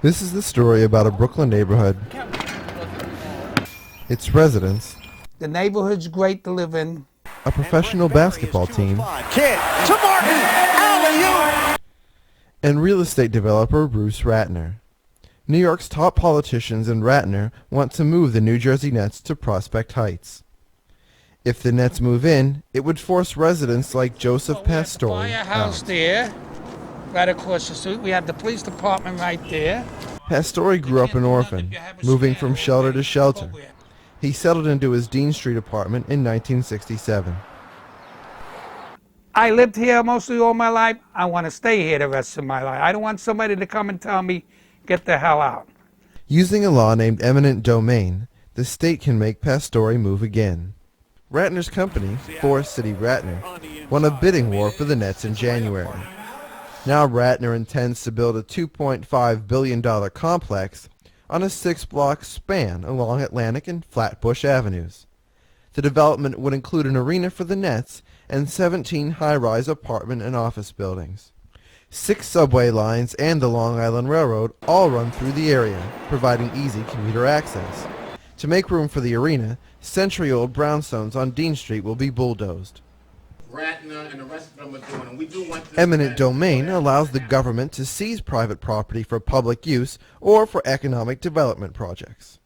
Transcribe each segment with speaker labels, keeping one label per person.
Speaker 1: This is the story about a Brooklyn neighborhood, its residents,
Speaker 2: The neighborhood's great to live in.
Speaker 1: a professional basketball team,
Speaker 3: Kid to Marty, alley-oop!
Speaker 1: and real estate developer Bruce Ratner. New York's top politicians and Ratner want to move the New Jersey Nets to Prospect Heights. If the Nets move in, it would force residents like Joseph Pastore
Speaker 2: Firehouse
Speaker 1: out.
Speaker 2: there, right across the street. We have the police department right there.
Speaker 1: Pastore grew up an orphan, moving from shelter to shelter. He settled into his Dean Street apartment in 1967.
Speaker 2: I lived here mostly all my life. I want to stay here the rest of my life. I don't want somebody to come and tell me, get the hell out.
Speaker 1: Using a law named eminent domain, the state can make Pastore move again. Ratner's company, Forest City Ratner, won a bidding war for the Nets in January. Now Ratner intends to build a $2.5 billion complex on a 6-block span along Atlantic and Flatbush Avenues. The development would include an arena for the Nets and 17 high-rise apartment and office buildings. 6 subway lines and the Long Island Railroad all run through the area, providing easy commuter access. To make room for the arena, century-old brownstones on Dean Street will be bulldozed.
Speaker 4: Ratner and the rest of them are doing, and we do want this
Speaker 1: Eminent domain allows the government to seize private property for public use or for economic development projects.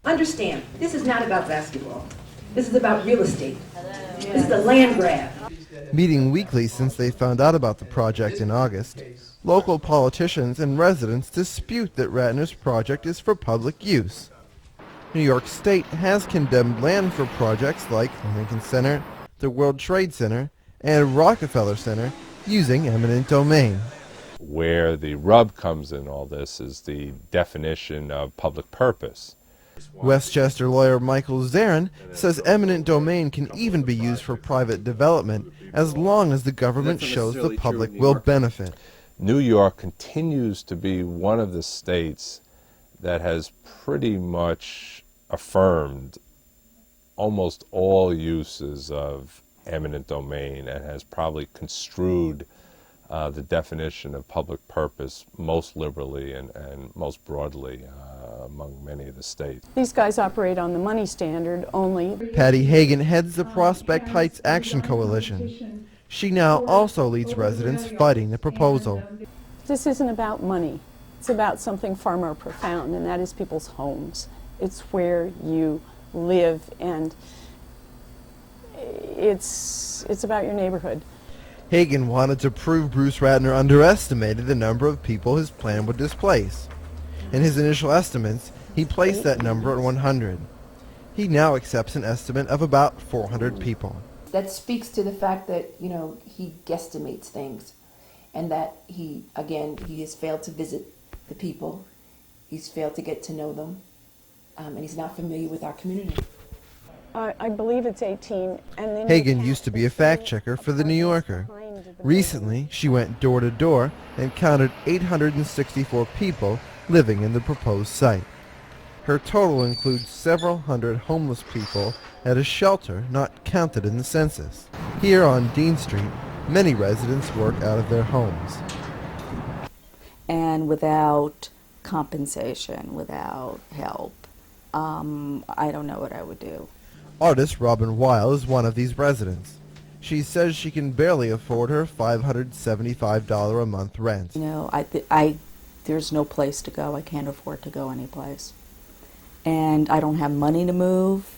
Speaker 5: Understand, this is not about basketball. This is about real estate. This is a land grab.
Speaker 1: Meeting weekly since they found out about the project in August, local politicians and residents dispute that Ratner's project is for public use. New York State has condemned land for projects like Lincoln Center, the World Trade Center, and Rockefeller Center using eminent domain.
Speaker 6: Where the rub comes in all this is the definition of public purpose.
Speaker 1: Westchester lawyer Michael Zarin says eminent domain can even be used for private development as long as the government shows the public will benefit.
Speaker 6: New York continues to be one of the states that has pretty much affirmed almost all uses of eminent domain and has probably construed the definition of public purpose most liberally and most broadly among many of the states.
Speaker 7: These guys operate on the money standard only.
Speaker 1: Patty Hagan heads the Prospect Heights Action Coalition. She now also leads residents fighting the proposal.
Speaker 7: This isn't about money. It's about something far more profound, and that is people's homes. It's where you live, and it's about your neighborhood.
Speaker 1: Hagan wanted to prove Bruce Ratner underestimated the number of people his plan would displace. In his initial estimates, he placed that number at 100. He now accepts an estimate of about 400 people.
Speaker 8: That speaks to the fact that, you know, he guesstimates things, and that he has failed to visit the people. He's failed to get to know them, and he's not familiar with our community.
Speaker 7: I believe it's 18. And then
Speaker 1: Hagan used to be a fact checker for The New Yorker. Recently, she went door to door and counted 864 people living in the proposed site. Her total includes several hundred homeless people at a shelter not counted in the census. Here on Dean Street, many residents work out of their homes.
Speaker 9: And without compensation, without help, I don't know what I would do.
Speaker 1: Artist Robin Weil is one of these residents. She says she can barely afford her $575 a month rent.
Speaker 9: You know, there's no place to go. I can't afford to go anyplace. And I don't have money to move.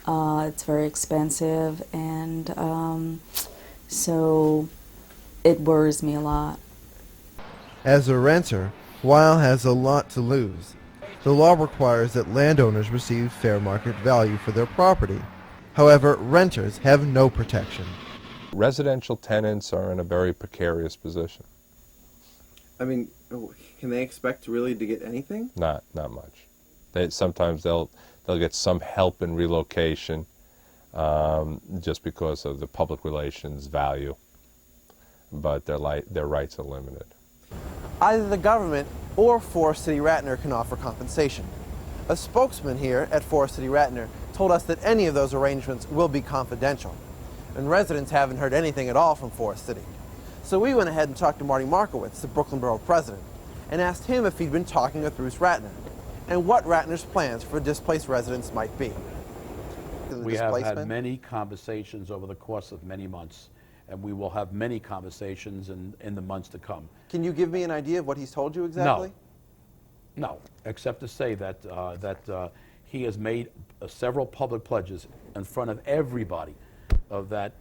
Speaker 9: It's very expensive, and so it worries me a lot.
Speaker 1: As a renter, Weil has a lot to lose. The law requires that landowners receive fair market value for their property. However, renters have no protection.
Speaker 6: Residential tenants are in a very precarious position.
Speaker 10: I mean, can they expect really to get anything?
Speaker 6: Not much. Sometimes they'll get some help in relocation just because of the public relations value, but their rights are limited.
Speaker 3: Either the government or Forest City Ratner can offer compensation. A spokesman here at Forest City Ratner told us that any of those arrangements will be confidential, and residents haven't heard anything at all from Forest City. So we went ahead and talked to Marty Markowitz, the Brooklyn Borough president. and asked him if he'd been talking with Bruce Ratner and what Ratner's plans for displaced residents might be.
Speaker 11: We have had many conversations over the course of many months, and we will have many conversations in the months to come.
Speaker 3: Can you give me an idea of what he's told you exactly?
Speaker 11: No, except to say that he has made several public pledges in front of everybody that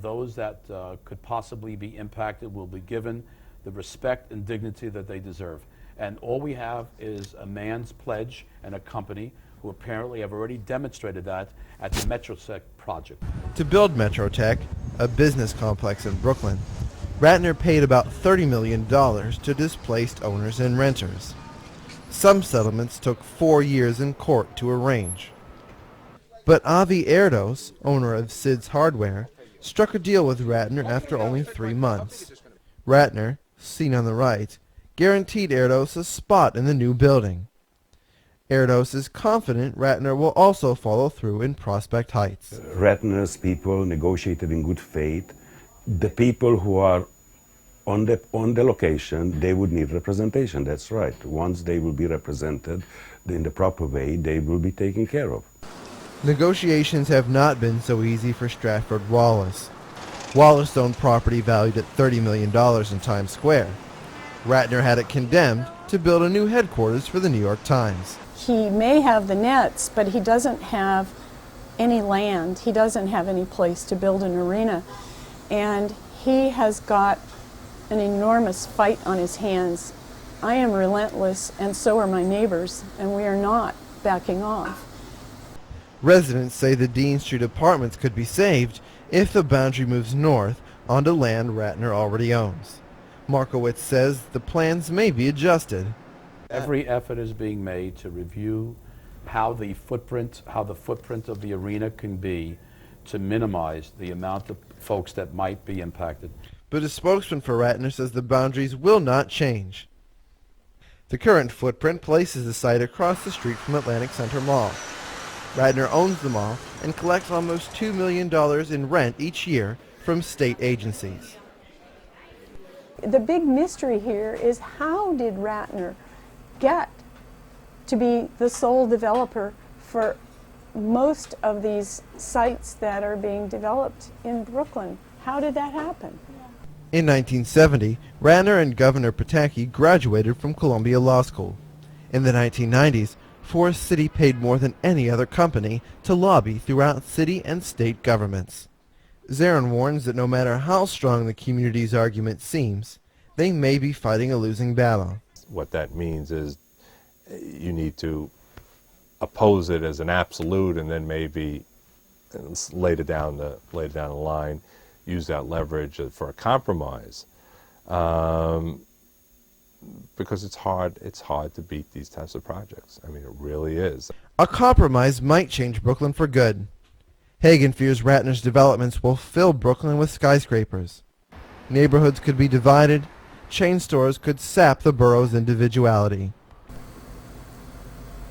Speaker 11: those that could possibly be impacted will be given the respect and dignity that they deserve. And all we have is a man's pledge and a company who apparently have already demonstrated that at the Metrotech project.
Speaker 1: To build Metrotech, a business complex in Brooklyn, Ratner paid about $30 million to displaced owners and renters. Some settlements took 4 years in court to arrange. But Avi Erdos, owner of Sid's Hardware, struck a deal with Ratner after only 3 months. Ratner, seen on the right, guaranteed Erdos a spot in the new building. Erdos is confident Ratner will also follow through in Prospect Heights.
Speaker 12: Ratner's people negotiated in good faith. The people who are on the location, they would need representation, that's right. Once they will be represented in the proper way, they will be taken care of.
Speaker 1: Negotiations have not been so easy for Stratford Wallace. Wallace owned property valued at $30 million in Times Square. Ratner had it condemned to build a new headquarters for the New York Times.
Speaker 7: He may have the nets, but he doesn't have any land. He doesn't have any place to build an arena. And he has got an enormous fight on his hands. I am relentless, and so are my neighbors, and we are not backing off.
Speaker 1: Residents say the Dean Street apartments could be saved if the boundary moves north onto land Ratner already owns. Markowitz says the plans may be adjusted.
Speaker 11: Every effort is being made to review how the footprint of the arena can be to minimize the amount of folks that might be impacted.
Speaker 1: But a spokesman for Ratner says the boundaries will not change. The current footprint places the site across the street from Atlantic Center Mall. Ratner owns the mall and collects almost $2 million in rent each year from state agencies.
Speaker 7: The big mystery here is, how did Ratner get to be the sole developer for most of these sites that are being developed in Brooklyn? How did that happen?
Speaker 1: In 1970, Ratner and Governor Pataki graduated from Columbia Law School. In the 1990s, Forest City paid more than any other company to lobby throughout city and state governments. Zarin warns that no matter how strong the community's argument seems, they may be fighting a losing battle.
Speaker 6: What that means is you need to oppose it as an absolute, and then maybe later down the line, use that leverage for a compromise, because it's hard to beat these types of projects. I mean, it really is.
Speaker 1: A compromise might change Brooklyn for good. Hagan fears Ratner's developments will fill Brooklyn with skyscrapers. Neighborhoods could be divided. Chain stores could sap the borough's individuality.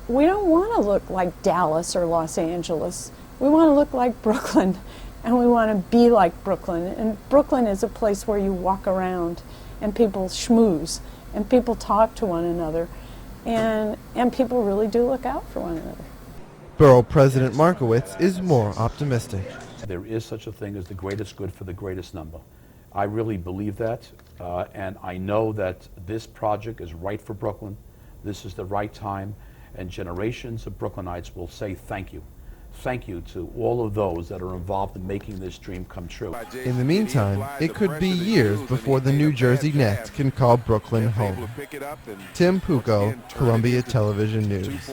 Speaker 7: We don't want to look like Dallas or Los Angeles. We want to look like Brooklyn, and we want to be like Brooklyn. And Brooklyn is a place where you walk around and people schmooze and people talk to one another, and people really do look out for one another.
Speaker 1: Borough President Markowitz is more optimistic.
Speaker 11: There is such a thing as the greatest good for the greatest number. I really believe that, and I know that this project is right for Brooklyn. This is the right time, and generations of Brooklynites will say thank you. Thank you to all of those that are involved in making this dream come true.
Speaker 1: In the meantime, it could be years before the New Jersey Nets can call Brooklyn home. Tim Pucco, Columbia Television News.